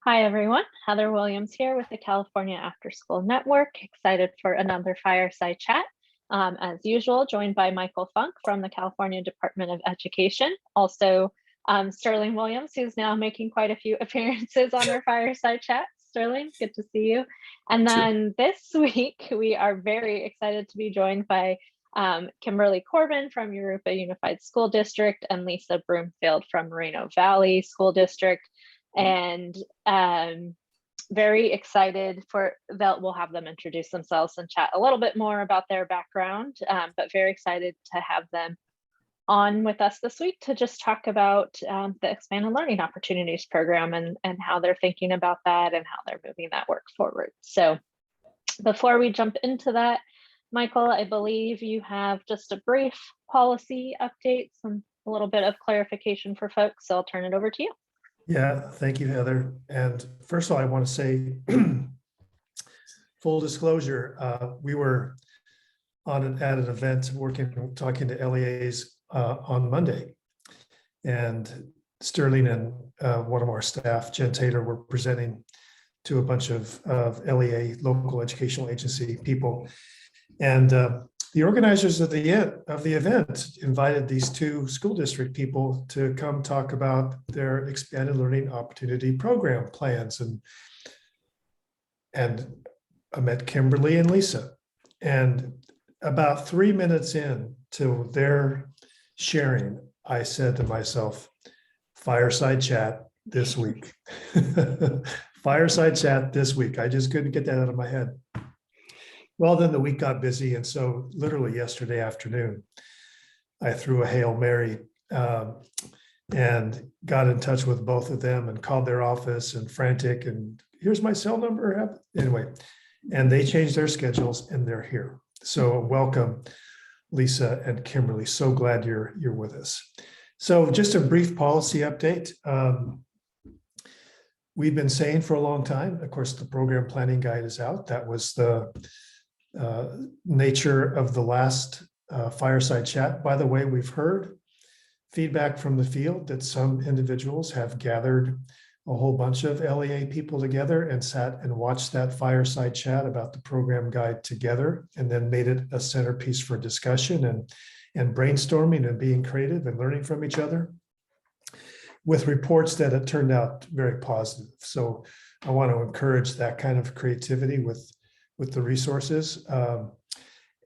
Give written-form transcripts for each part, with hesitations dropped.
Hi, everyone. Heather Williams here with the California AfterSchool Network. Excited for another fireside chat. As usual, joined by Michael Funk from the California Department of Education. Also, Sterling Williams, who's now making quite a few appearances on our fireside chat. Sterling, good to see you. And then this week, we are very excited to be joined by Kimberly Corbin from Jurupa Unified School District and Lisa Broomfield from Moreno Valley School District. And very excited for that. We'll have them introduce themselves and chat a little bit more about their background, but very excited to have them on with us this week to just talk about the Expanded Learning Opportunities Program and how they're thinking about that and how they're moving that work forward. So before we jump into that, Michael, I believe you have just a brief policy update, a little bit of clarification for folks, so I'll turn it over to you. Yeah, thank you, Heather. And first of all, I want to say, full disclosure, we were at an event talking to LEAs on Monday, and Sterling and one of our staff, Jen Taylor, were presenting to a bunch of LEA, local educational agency people. And the organizers of the event invited these two school district people to come talk about their Expanded Learning Opportunity Program plans. And I met Kimberly and Lisa. And about 3 minutes in to their sharing, I said to myself, fireside chat this week. Fireside chat this week. I just couldn't get that out of my head. Well, then the week got busy. And so literally yesterday afternoon, I threw a Hail Mary and got in touch with both of them and called their office and frantic. And here's my cell number. Anyway, and they changed their schedules and they're here. So welcome, Lisa and Kimberly. So glad you're with us. So just a brief policy update. We've been saying for a long time, of course, the program planning guide is out. That was the nature of the last fireside chat. By the way, we've heard feedback from the field that some individuals have gathered a whole bunch of LEA people together and sat and watched that fireside chat about the program guide together, and then made it a centerpiece for discussion and brainstorming and being creative and learning from each other, with reports that it turned out very positive. So I want to encourage that kind of creativity with the resources.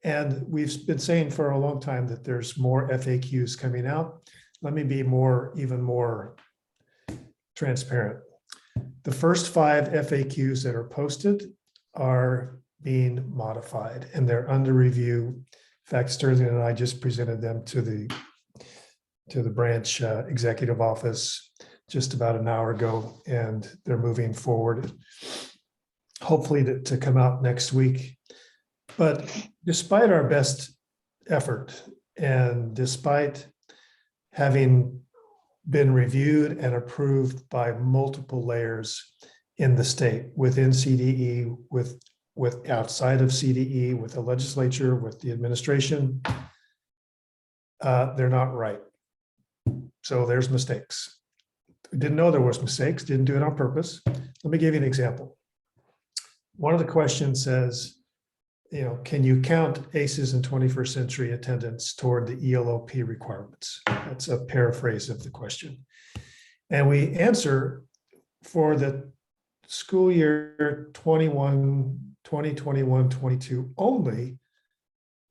And we've been saying for a long time that there's more FAQs coming out. Let me be even more transparent. The first 5 FAQs that are posted are being modified and they're under review. In fact, Sterling and I just presented them to the branch executive office just about an hour ago, and they're moving forward, hopefully to come out next week. But despite our best effort and despite having been reviewed and approved by multiple layers in the state, within CDE, with outside of CDE, with the legislature, with the administration, they're not right. So there's mistakes. We didn't know there was mistakes, didn't do it on purpose. Let me give you an example. One of the questions says, can you count ACEs in 21st century attendance toward the ELO-P requirements? That's a paraphrase of the question. And we answer for the school year 2021-22 only,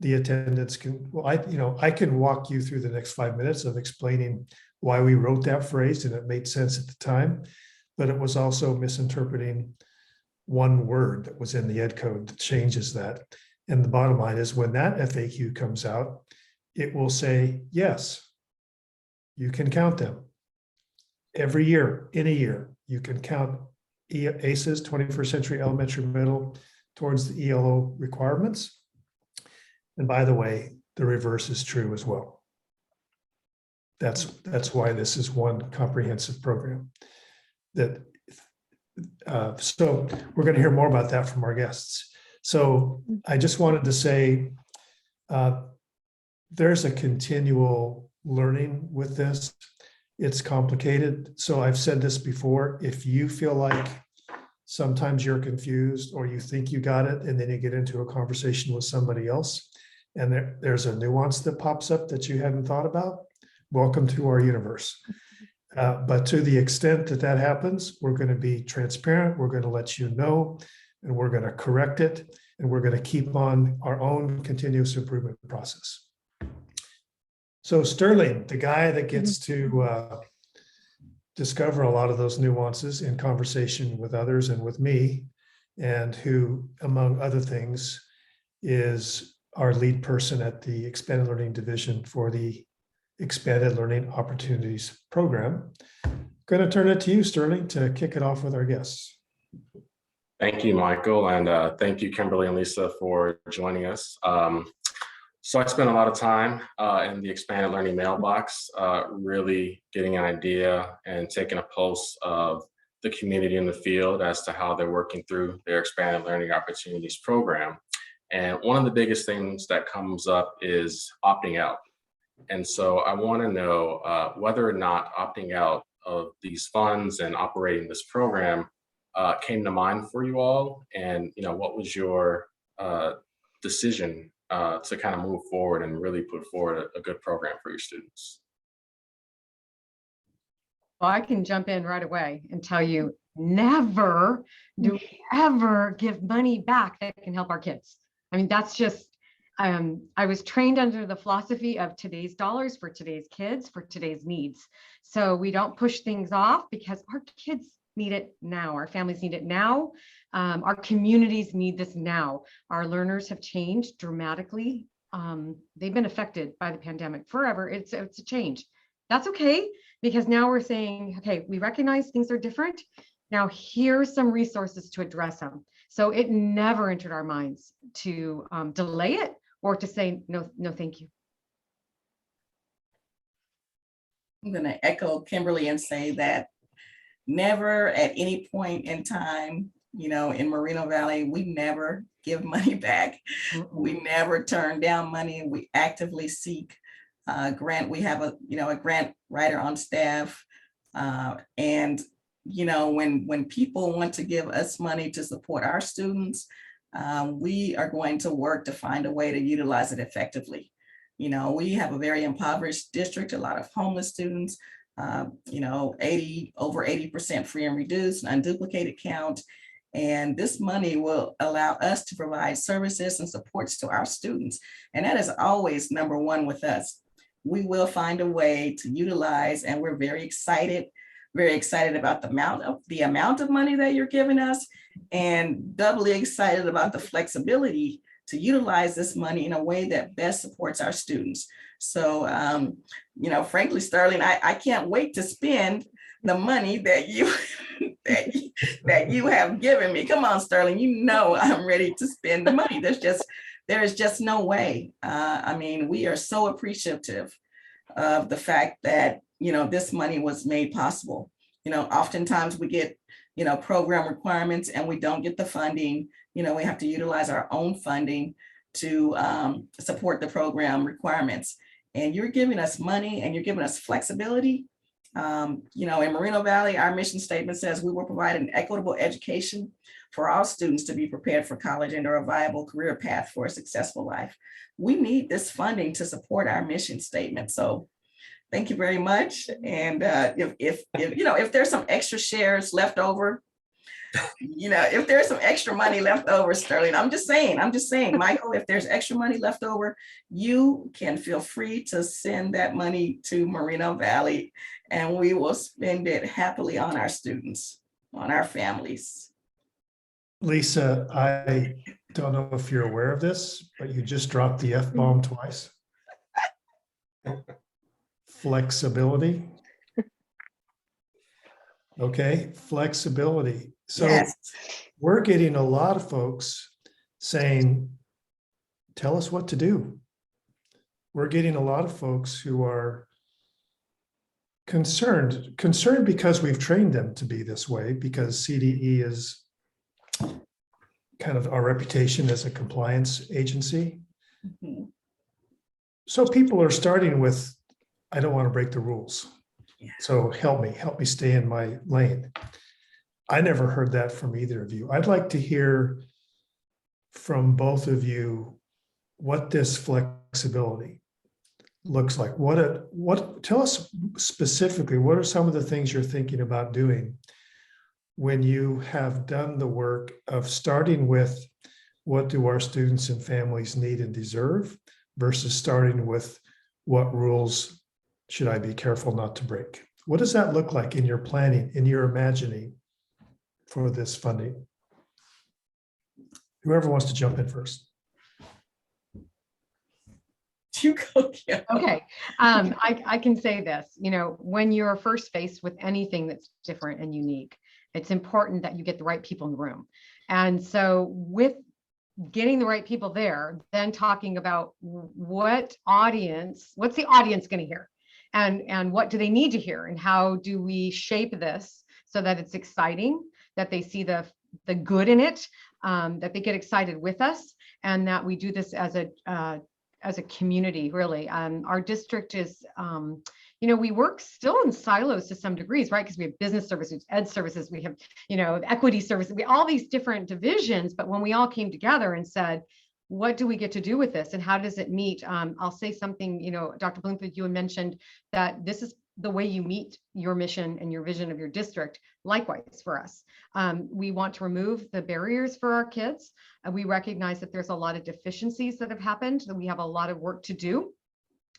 the attendance can, I can walk you through the next 5 minutes of explaining why we wrote that phrase, and it made sense at the time, but it was also misinterpreting one word that was in the ed code that changes that. And the bottom line is, when that FAQ comes out, it will say, yes, you can count them. Every year, in a year, you can count ACEs, 21st century elementary middle, towards the ELO requirements. And by the way, the reverse is true as well. That's why this is one comprehensive program. So we're going to hear more about that from our guests. So I just wanted to say there's a continual learning with this. It's complicated. So I've said this before, if you feel like sometimes you're confused or you think you got it, and then you get into a conversation with somebody else, and there's a nuance that pops up that you hadn't thought about, welcome to our universe. But to the extent that that happens, we're going to be transparent. We're going to let you know, and we're going to correct it, and we're going to keep on our own continuous improvement process. So Sterling, the guy that gets to discover a lot of those nuances in conversation with others and with me, and who, among other things, is our lead person at the Expanded Learning Division for the Expanded Learning Opportunities Program. Going to turn it to you, Sterling, to kick it off with our guests. Thank you, Michael, and thank you, Kimberly and Lisa, for joining us. So I spent a lot of time in the Expanded Learning mailbox, really getting an idea and taking a pulse of the community in the field as to how they're working through their Expanded Learning Opportunities Program. And one of the biggest things that comes up is opting out. And so I want to know whether or not opting out of these funds and operating this program came to mind for you all, and what was your decision to kind of move forward and really put forward a good program for your students? Well, I can jump in right away and tell you, never do we ever give money back that can help our kids. I mean, that's just, I was trained under the philosophy of today's dollars for today's kids, for today's needs. So we don't push things off because our kids need it now. Our families need it now. Our communities need this now. Our learners have changed dramatically. They've been affected by the pandemic forever. It's a change. That's okay, because now we're saying, okay, we recognize things are different. Now here's some resources to address them. So it never entered our minds to delay it or to say, no, thank you. I'm going to echo Kimberly and say that never at any point in time, in Moreno Valley, we never give money back. We never turn down money. We actively seek grant. We have a grant writer on staff. And when people want to give us money to support our students, we are going to work to find a way to utilize it effectively. We have a very impoverished district, a lot of homeless students, over 80% free and reduced, unduplicated count. And this money will allow us to provide services and supports to our students. And that is always number one with us. We will find a way to utilize, and we're very excited about the amount of money that you're giving us, and doubly excited about the flexibility to utilize this money in a way that best supports our students. So, frankly, Sterling, I can't wait to spend the money that you that you have given me. Come on, Sterling, I'm ready to spend the money. There is just no way. We are so appreciative of the fact that this money was made possible. Oftentimes we get program requirements and we don't get the funding. We have to utilize our own funding to support the program requirements. And you're giving us money and you're giving us flexibility. In Moreno Valley, our mission statement says we will provide an equitable education for all students to be prepared for college and or a viable career path for a successful life. We need this funding to support our mission statement. So thank you very much. And if there's some extra shares left over, if there's some extra money left over, Sterling, I'm just saying, Michael, if there's extra money left over, you can feel free to send that money to Moreno Valley, and we will spend it happily on our students, on our families. Lisa, I don't know if you're aware of this, but you just dropped the F-bomb twice. Flexibility. Okay, flexibility. So yes. We're getting a lot of folks saying, tell us what to do. We're getting a lot of folks who are concerned because we've trained them to be this way, because CDE is kind of our reputation as a compliance agency. Mm-hmm. So people are starting with, I don't want to break the rules. So help me stay in my lane. I never heard that from either of you. I'd like to hear from both of you what this flexibility looks like. Tell us specifically, what are some of the things you're thinking about doing when you have done the work of starting with what do our students and families need and deserve versus starting with what rules should I be careful not to break? What does that look like in your planning, in your imagining for this funding? Whoever wants to jump in first. You go, Kim. Okay, I can say this, when you're first faced with anything that's different and unique, it's important that you get the right people in the room. And so with getting the right people there, then talking about what's the audience going to hear? And what do they need to hear? And how do we shape this so that it's exciting, that they see the good in it, that they get excited with us, and that we do this as a community, really. Our district is, we work still in silos to some degrees, right? Because we have business services, ed services, we have, equity services, all these different divisions. But when we all came together and said, what do we get to do with this? And how does it meet? I'll say something, Dr. Bloomfield, you had mentioned that this is the way you meet your mission and your vision of your district. Likewise for us. We want to remove the barriers for our kids. We recognize that there's a lot of deficiencies that have happened, that we have a lot of work to do.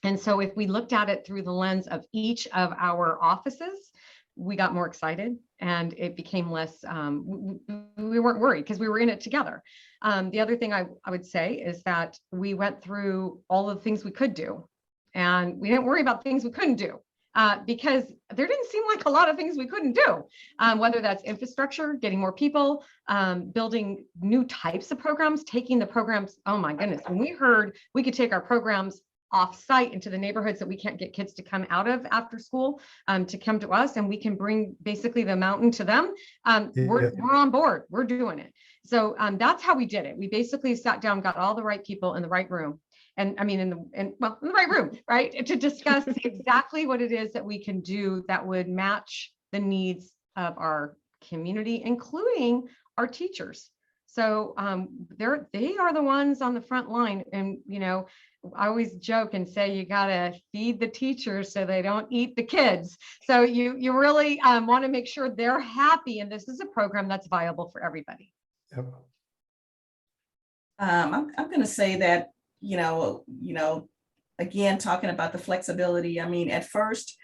And so if we looked at it through the lens of each of our offices, we got more excited and it became less, we weren't worried because we were in it together. The other thing I would say is that we went through all the things we could do and we didn't worry about things we couldn't do. Because there didn't seem like a lot of things we couldn't do, whether that's infrastructure, getting more people, building new types of programs, taking the programs. Oh my goodness, when we heard we could take our programs off-site into the neighborhoods that we can't get kids to come out of after school, to come to us, and we can bring basically the mountain to them. We're on board. We're doing it. So that's how we did it. We basically sat down, got all the right people in the right room. And I mean, in the right room, right? To discuss exactly what it is that we can do that would match the needs of our community, including our teachers. So they are the ones on the front line. And, I always joke and say, you got to feed the teachers so they don't eat the kids. So you really want to make sure they're happy. And this is a program that's viable for everybody. Yep. I'm going to say that, again, talking about the flexibility. I mean, at first,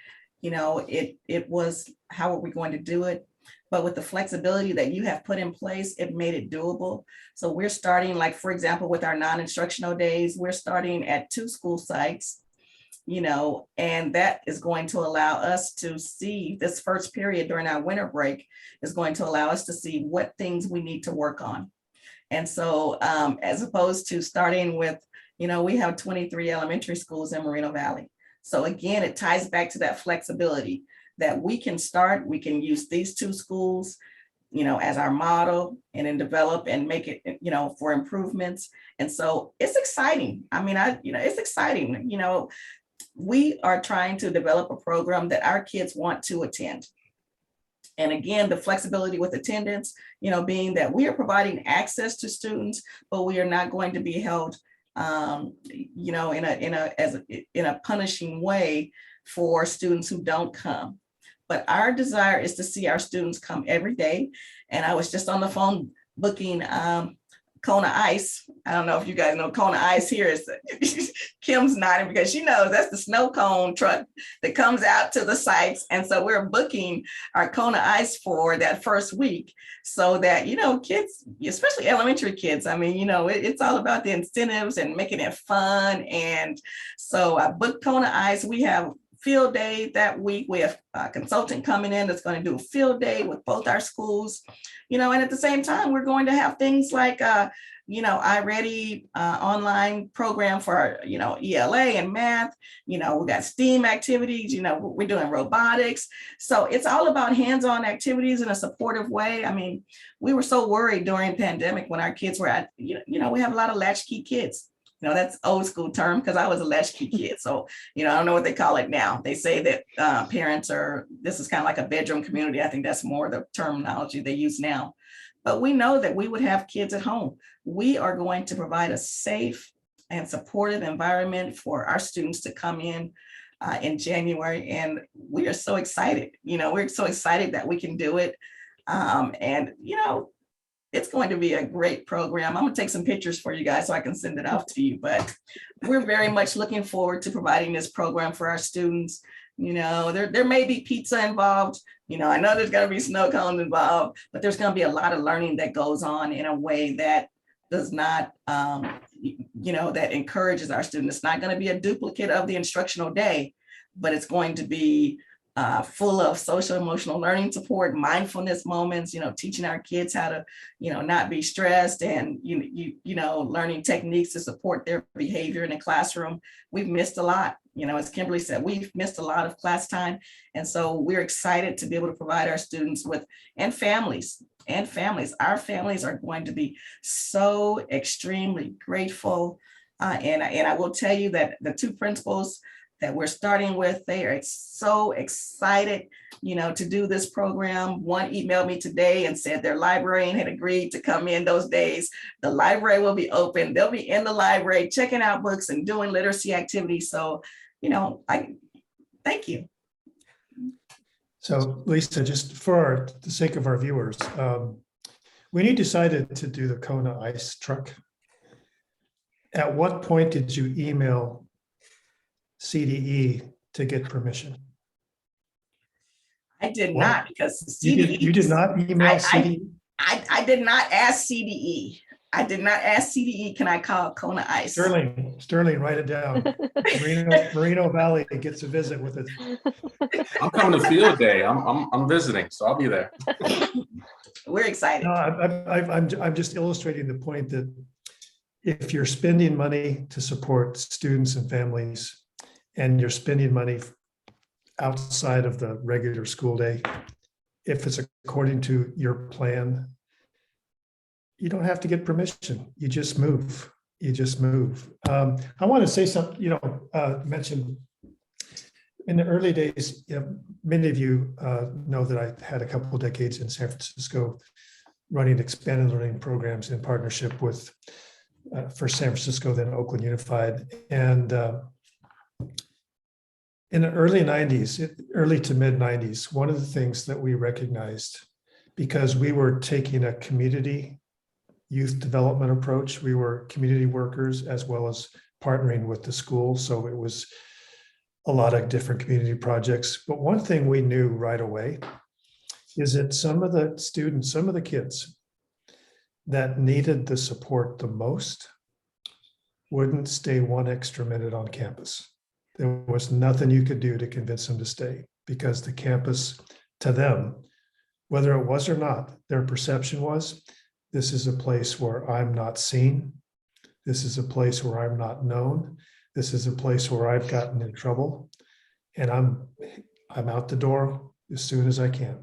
it was, how are we going to do it? But with the flexibility that you have put in place, it made it doable. So we're starting, like, for example, with our non-instructional days, we're starting at 2 school sites, and that is going to allow us to see this first period during our winter break is going to allow us to see what things we need to work on. And so as opposed to starting with, we have 23 elementary schools in Moreno Valley. So again, it ties back to that flexibility that we can use these 2 schools, as our model and then develop and make it, for improvements. And so it's exciting. I mean, it's exciting. We are trying to develop a program that our kids want to attend. And again, the flexibility with attendance, being that we are providing access to students, but we are not going to be held, in a punishing way for students who don't come. But our desire is to see our students come every day. And I was just on the phone booking Kona Ice. I don't know if you guys know Kona Ice here is Kim's nodding because she knows that's the snow cone truck that comes out to the sites. And so we're booking our Kona Ice for that first week so that, kids, especially elementary kids, I mean, it's all about the incentives and making it fun. And so I booked Kona Ice. We have field day that week. We have a consultant coming in that's going to do a field day with both our schools, and at the same time, we're going to have things like, iReady online program for our, ELA and math, we got STEAM activities, we're doing robotics. So it's all about hands-on activities in a supportive way. I mean, we were so worried during pandemic when our kids were at, we have a lot of latchkey kids. That's old school term because I was a latchkey kid. So, I don't know what they call it now. They say that parents this is kind of like a bedroom community. I think that's more the terminology they use now. But we know that we would have kids at home. We are going to provide a safe and supportive environment for our students to come in January. And we are so excited. We're so excited that we can do it. And it's going to be a great program. I'm going to take some pictures for you guys so I can send it off to you. But we're very much looking forward to providing this program for our students. There may be pizza involved. I know there's going to be snow cones involved, but there's going to be a lot of learning that goes on in a way that does not, that encourages our students. It's not going to be a duplicate of the instructional day, but it's going to be full of social emotional learning support, mindfulness moments, teaching our kids how to, not be stressed and, learning techniques to support their behavior in the classroom. We've missed a lot, as Kimberly said, we've missed a lot of class time. And so we're excited to be able to provide our students and families. Our families are going to be so extremely grateful. And I will tell you that the two principals that we're starting with, they are so excited, to do this program. One emailed me today and said their librarian had agreed to come in those days. The library will be open. They'll be in the library checking out books and doing literacy activities. So, I thank you. So Lisa, just for the sake of our viewers, when you decided to do the Kona ice truck, at what point did you email CDE to get permission? I did not, because CDE, you did not email CDE? I did not ask CDE. I did not ask CDE, can I call Kona Ice? Sterling, write it down. Moreno Valley gets a visit with it. I'm coming to field day. I'm visiting, so I'll be there. We're excited. No, I'm just illustrating the point that if you're spending money to support students and families, and you're spending money outside of the regular school day, if it's according to your plan, you don't have to get permission. You just move. I want to say something, mention in the early days, many of you know that I had a couple of decades in San Francisco running expanded learning programs in partnership with first San Francisco, then Oakland Unified. And in the early 90s, early to mid 90s, one of the things that we recognized, because we were taking a community youth development approach, we were community workers as well as partnering with the school. So it was a lot of different community projects. But one thing we knew right away is that some of the students, some of the kids that needed the support the most wouldn't stay one extra minute on campus. There was nothing you could do to convince them to stay, because the campus, to them, whether it was or not, their perception was, this is a place where I'm not seen. This is a place where I'm not known. This is a place where I've gotten in trouble, and I'm out the door as soon as I can.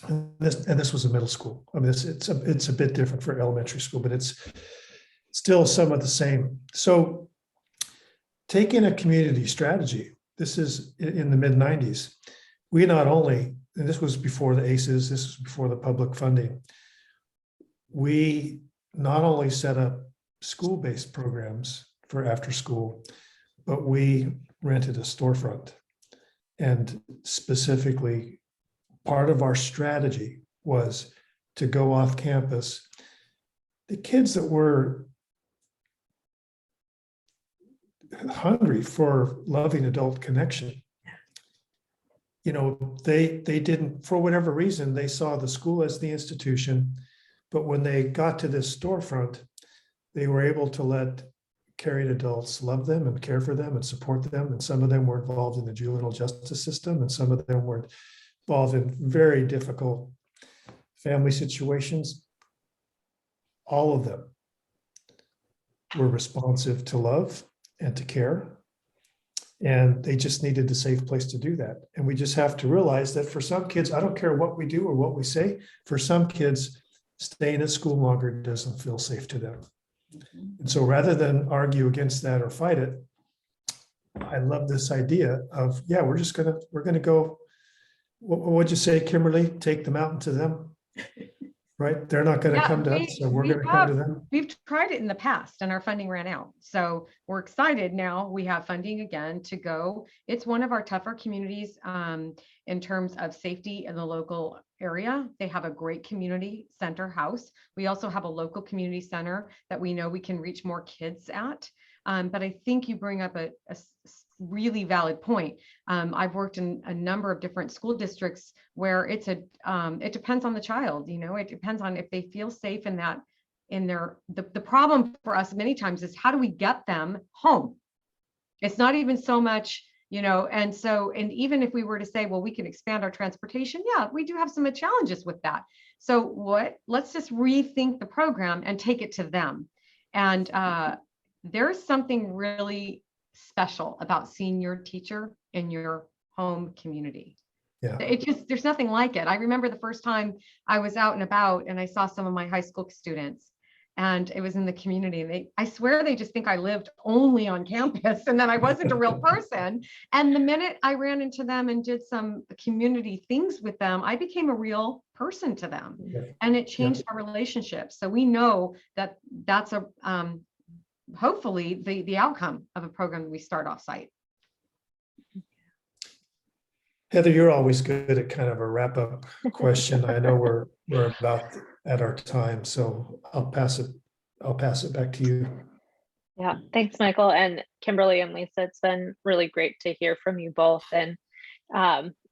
And this was a middle school. I mean, it's a bit different for elementary school, but it's still some of the same. So taking a community strategy, this is in the mid 90s, we not only, and this was before the ACEs, this was before the public funding, we not only set up school-based programs for after school, but we rented a storefront. And specifically, part of our strategy was to go off campus. The kids that were hungry for loving adult connection, they didn't, for whatever reason, they saw the school as the institution. But when they got to this storefront, they were able to let caring adults love them and care for them and support them. And some of them were involved in the juvenile justice system, and some of them were involved in very difficult family situations. All of them were responsive to love and to care. And they just needed a safe place to do that. And we just have to realize that for some kids, I don't care what we do or what we say, for some kids, staying at school longer doesn't feel safe to them. And so rather than argue against that or fight it, I love this idea of, yeah, we're gonna go, what'd you say, Kimberly? Take the mountain to them, right? They're not gonna Yeah, come to us, so we're gonna come to them. We've tried it in the past and our funding ran out. So we're excited now we have funding again to go. It's one of our tougher communities in terms of safety in the local area. They have a great community center house. We also have a local community center that we know we can reach more kids at. But I think you bring up a really valid point. I've worked in a number of different school districts where it depends on the child, it depends on if they feel safe in that, the problem for us many times is how do we get them home? It's not even so much, and even if we were to say, well, we can expand our transportation, yeah, we do have some challenges with that. So let's just rethink the program and take it to them. And there's something really special about seeing your teacher in your home community. Yeah. There's nothing like it. I remember the first time I was out and about and I saw some of my high school students and it was in the community. And I swear they just think I lived only on campus and that I wasn't a real person. And the minute I ran into them and did some community things with them, I became a real person to them. Yeah. And it changed our relationship. So we know that that's hopefully the outcome of a program that we start off site. Heather, you're always good at kind of a wrap up question. I know we're about at our time, so I'll pass it back to you. Yeah, thanks, Michael and Kimberly and Lisa. It's been really great to hear from you both. And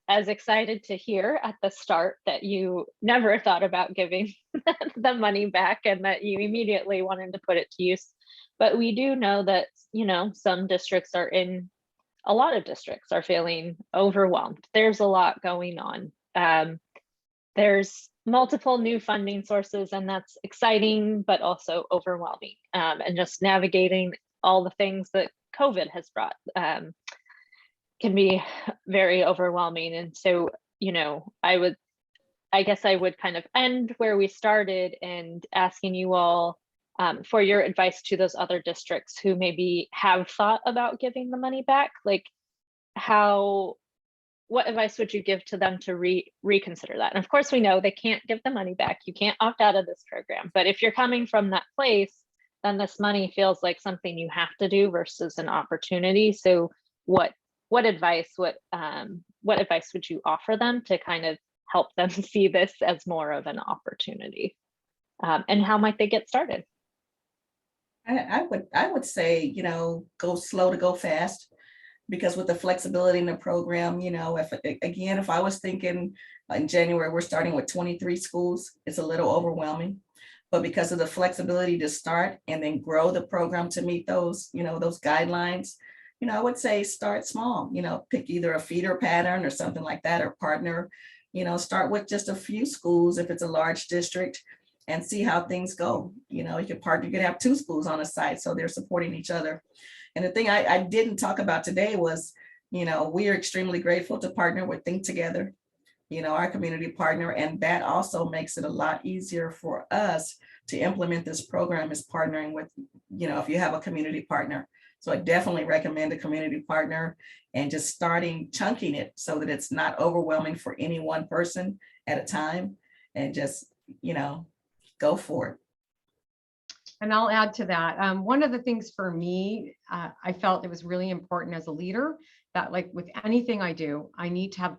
as excited to hear at the start that you never thought about giving the money back and that you immediately wanted to put it to use. But we do know that, some districts a lot of districts are feeling overwhelmed. There's a lot going on. There's multiple new funding sources, and that's exciting, but also overwhelming. And just navigating all the things that COVID has brought can be very overwhelming. And so, I guess I would kind of end where we started and asking you all for your advice to those other districts who maybe have thought about giving the money back. Like, what advice would you give to them to reconsider that? And of course, we know they can't give the money back. You can't opt out of this program. But if you're coming from that place, then this money feels like something you have to do versus an opportunity. So what advice would you offer them to kind of help them see this as more of an opportunity? And how might they get started? I would say, go slow to go fast, because with the flexibility in the program, if I was thinking in January, we're starting with 23 schools, it's a little overwhelming. But because of the flexibility to start and then grow the program to meet those, those guidelines, I would say start small, pick either a feeder pattern or something like that, or partner, start with just a few schools if it's a large district, and see how things go. You could partner, you could have 2 schools on a site, so they're supporting each other. And the thing I didn't talk about today was, we are extremely grateful to partner with Think Together, our community partner, and that also makes it a lot easier for us to implement this program, is partnering with, if you have a community partner. So I definitely recommend a community partner and just chunking it so that it's not overwhelming for any one person at a time, and just, go for it. And I'll add to that. One of the things for me, I felt it was really important as a leader that, like with anything I do, I need to have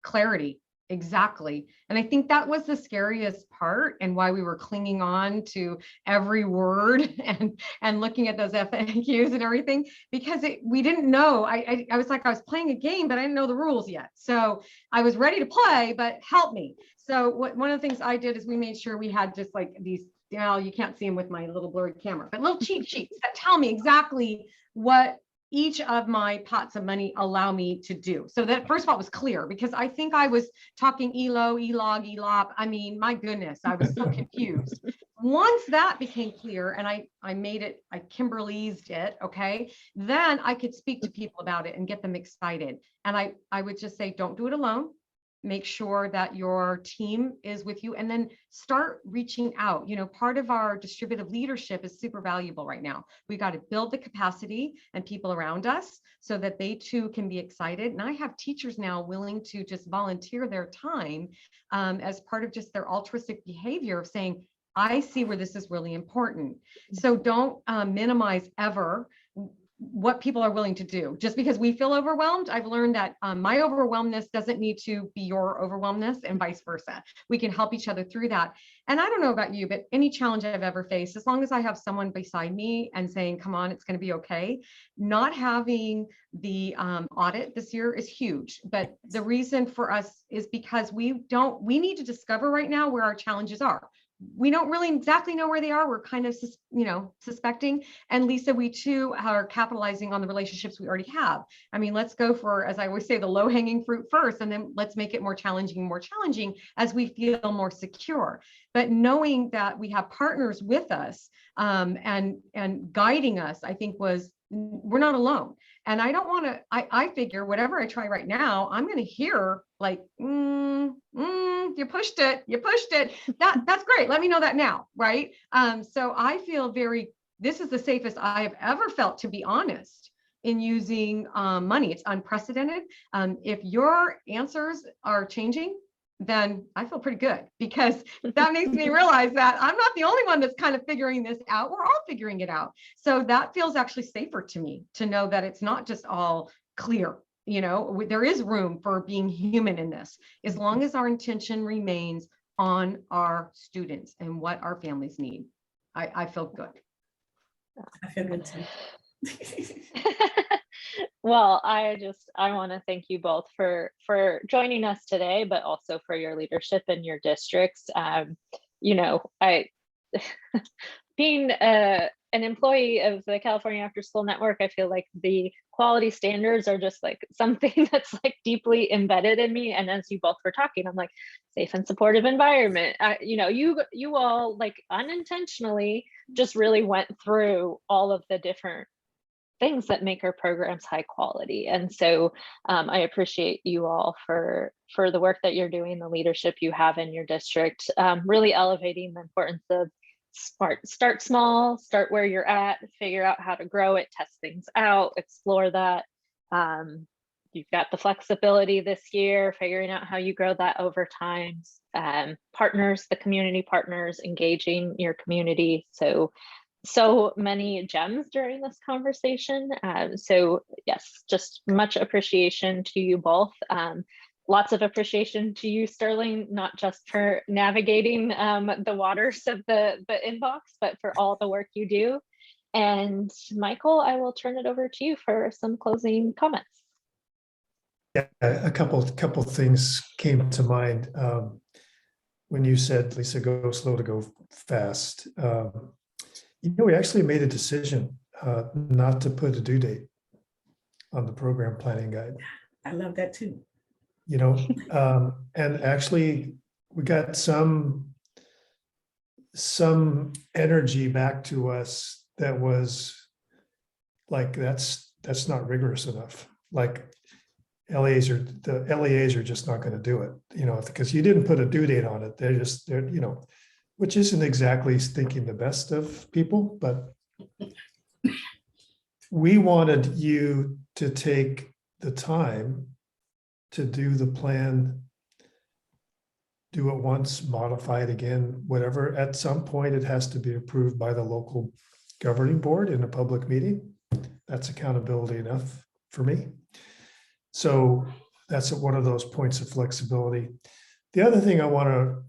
clarity. Exactly. And I think that was the scariest part, and why we were clinging on to every word and looking at those FAQs and everything, because we didn't know. I was like, I was playing a game, but I didn't know the rules yet. So I was ready to play, but help me. So one of the things I did is we made sure we had just like these, you can't see them with my little blurry camera, but little cheat sheets that tell me exactly what each of my pots of money allow me to do. So that, first of all, it was clear, because I think I was talking ELO, ELOG, ELOP. I mean, my goodness, I was so confused. Once that became clear and I made it, I Kimberly'sed it, okay, then I could speak to people about it and get them excited. And I would just say, don't do it alone. make sure that your team is with you, and then start reaching out. Part of our distributive leadership is super valuable right now. We got to build the capacity and people around us so that they too can be excited. And I have teachers now willing to just volunteer their time as part of just their altruistic behavior of saying, I see where this is really important. So don't minimize ever what people are willing to do. Just because we feel overwhelmed, I've learned that my overwhelmness doesn't need to be your overwhelmness, and vice versa. We can help each other through that. And I don't know about you, but any challenge I've ever faced, as long as I have someone beside me and saying, come on, it's going to be okay. Not having the audit this year is huge. But the reason for us is because we need to discover right now where our challenges are. We don't really exactly know where they are. We're kind of, suspecting. And Lisa, we too are capitalizing on the relationships we already have. I mean, let's go for, as I always say, the low hanging fruit first, and then let's make it more challenging as we feel more secure. But knowing that we have partners with us and guiding us, I think we're not alone. And I don't want to, I figure whatever I try right now, I'm going to hear like, you pushed it. That's great. Let me know that now. Right. So I feel this is the safest I have ever felt, to be honest, in using money. It's unprecedented. If your answers are changing, then I feel pretty good, because that makes me realize that I'm not the only one that's kind of figuring this out. We're all figuring it out. So that feels actually safer to me, to know that it's not just all clear. There is room for being human in this, as long as our intention remains on our students and what our families need. I feel good. I feel good too. Well, I want to thank you both for joining us today, but also for your leadership in your districts. Being an employee of the California AfterSchool Network, I feel like the quality standards are just like something that's like deeply embedded in me. And as you both were talking, I'm like, safe and supportive environment. You all like unintentionally just really went through all of the different things that make our programs high quality. And so I appreciate you all for the work that you're doing, the leadership you have in your district, really elevating the importance of start small, start where you're at, figure out how to grow it, test things out, explore that. You've got the flexibility this year, figuring out how you grow that over time. Partners, the community partners, engaging your community. So many gems during this conversation. So yes, just much appreciation to you both. Lots of appreciation to you, Sterling, not just for navigating the waters of the inbox, but for all the work you do. And Michael, I will turn it over to you for some closing comments. Yeah, a couple things came to mind when you said, Lisa, go slow to go fast. We actually made a decision not to put a due date on the program planning guide. I love that too. And actually we got some energy back to us that was like, that's not rigorous enough. Like the LEAs are just not going to do it, because you didn't put a due date on it. They're which isn't exactly thinking the best of people, but we wanted you to take the time to do the plan, do it once, modify it again, whatever. At some point, it has to be approved by the local governing board in a public meeting. That's accountability enough for me. So that's one of those points of flexibility. The other thing I want to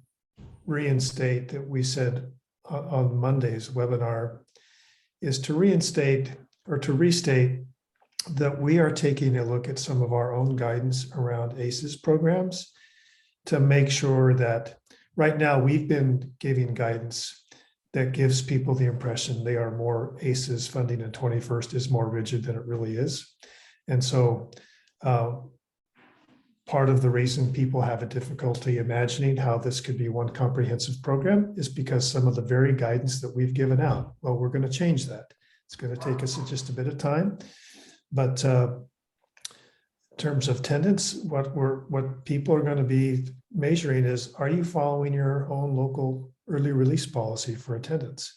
reinstate that we said on Monday's webinar is to restate that we are taking a look at some of our own guidance around ACES programs to make sure that right now we've been giving guidance that gives people the impression they are more ACES funding, and 21st is more rigid than it really is. And so part of the reason people have a difficulty imagining how this could be one comprehensive program is because some of the very guidance that we've given out, well, we're going to change that. It's going to take us just a bit of time, but terms of attendance, what people are going to be measuring is, are you following your own local early release policy for attendance?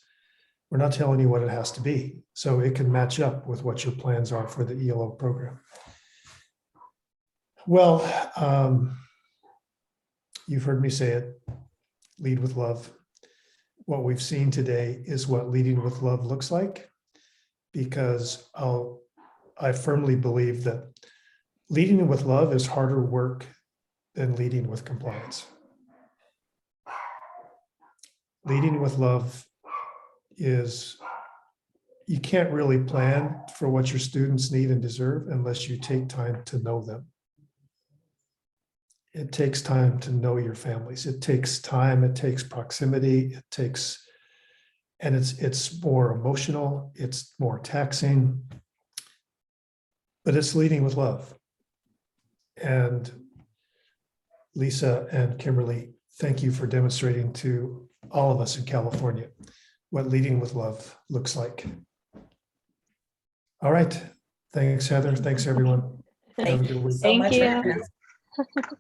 We're not telling you what it has to be, so it can match up with what your plans are for the ELO program. Well, you've heard me say it, lead with love. What we've seen today is what leading with love looks like, because I firmly believe that leading with love is harder work than leading with compliance. Leading with love is, you can't really plan for what your students need and deserve unless you take time to know them. It takes time to know your families. It takes time, it takes proximity, and it's more emotional, it's more taxing, but it's leading with love. And Lisa and Kimberly, thank you for demonstrating to all of us in California what leading with love looks like. All right. Thanks, Heather. Thanks, everyone. Have a Thank good you week. so much for Thank having you. us.